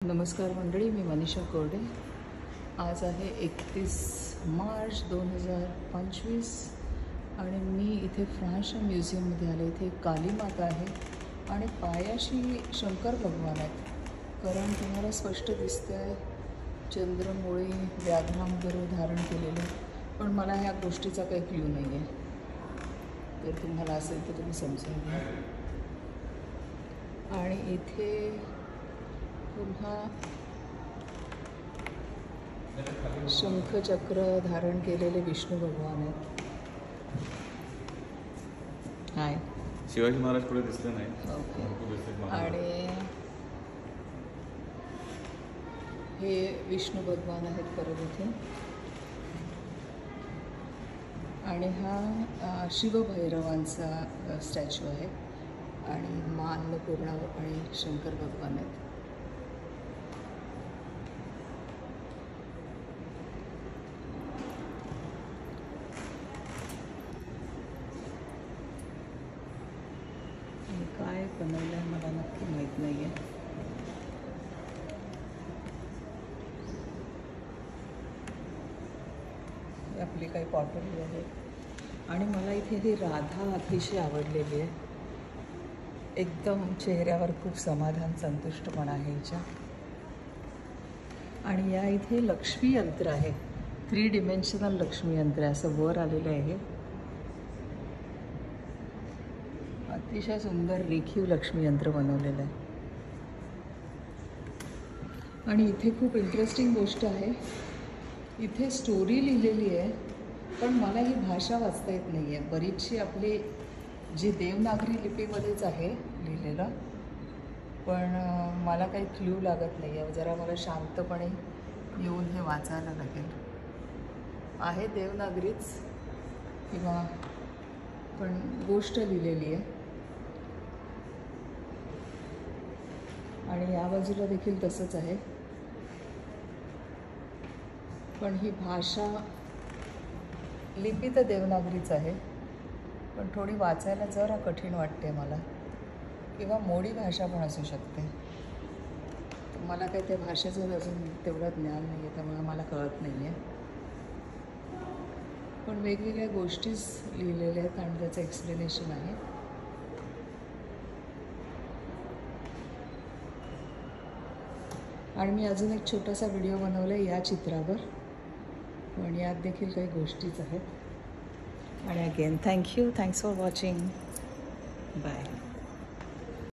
नमस्कार मंडळी, मी मनीषा कोरडे। आज आहे 31 मार्च 2025 आणि मी इथे फ्रान्सच्या म्युझियममध्ये आले। इथे एक काली माता आहे आणि पायाशी शंकर भगवान आहेत। कारण तुम्हाला स्पष्ट दिसते आहे चंद्रमोळी व्याघ्रांबरोबर धारण केलेले, पण मला ह्या गोष्टीचा काही क्लू नाही आहे। जर तुम्हाला असेल तर तुम्ही समजून घ्या। आणि इथे पुन्हा शंखचक्र धारण केलेले विष्णू भगवान आहेत। हाय, शिवाजी महाराज पुढे दिसले नाही। ओके। आणि हे विष्णू भगवान आहेत परत इथे। आणि हा शिवभैरवांचा स्टॅच्यू आहे आणि मान पूर्ण आणि शंकर भगवान आहेत। काय बनवलं आहे मला नक्की माहीत नाही आहे। आपली काही पॉटरी आहे आणि मला इथे ही राधा अतिशय आवडलेली आहे। एकदम चेहऱ्यावर खूप समाधान, संतुष्टपणा आहे हिच्या। आणि या इथे लक्ष्मी यंत्र आहे, 3 डिमेन्शनल लक्ष्मी यंत्र असं वर आलेलं आहे। अतिशय सुंदर रेखीव लक्ष्मी यंत्र बनवलेलं आहे। आणि इथे खूप इंटरेस्टिंग गोष्ट आहे, इथे स्टोरी लिहिलेली आहे पण मला ही भाषा वाचता येत नाही आहे। बरीचशी आपली जी देवनागरी लिपीमध्येच आहे लिहिलेलं, पण मला काही क्लू लागत नाही आहे। जरा मला शांतपणे येऊन हे वाचायला लागेल। आहे देवनागरीच किंवा पण गोष्ट लिहिलेली आहे। आणि या बाजूला देखील तसंच आहे, पण ही भाषा लिपी तर देवनागरीच आहे पण थोडी वाचायला जरा कठीण वाटते मला, किंवा मोडी भाषा पण असू शकते। तर मला काही त्या भाषेचं अजून तेवढं ज्ञान नाही आहे, त्यामुळे मला कळत नाही आहे। पण वेगवेगळ्या गोष्टीच लिहिलेल्या आहेत आणि त्याचं एक्सप्लेनेशन आहे। आणि मी अजून एक छोटासा व्हिडिओ बनवला आहे या चित्रावर, पण यात देखील काही गोष्टीच आहेत। आणि again thanks for watching, bye.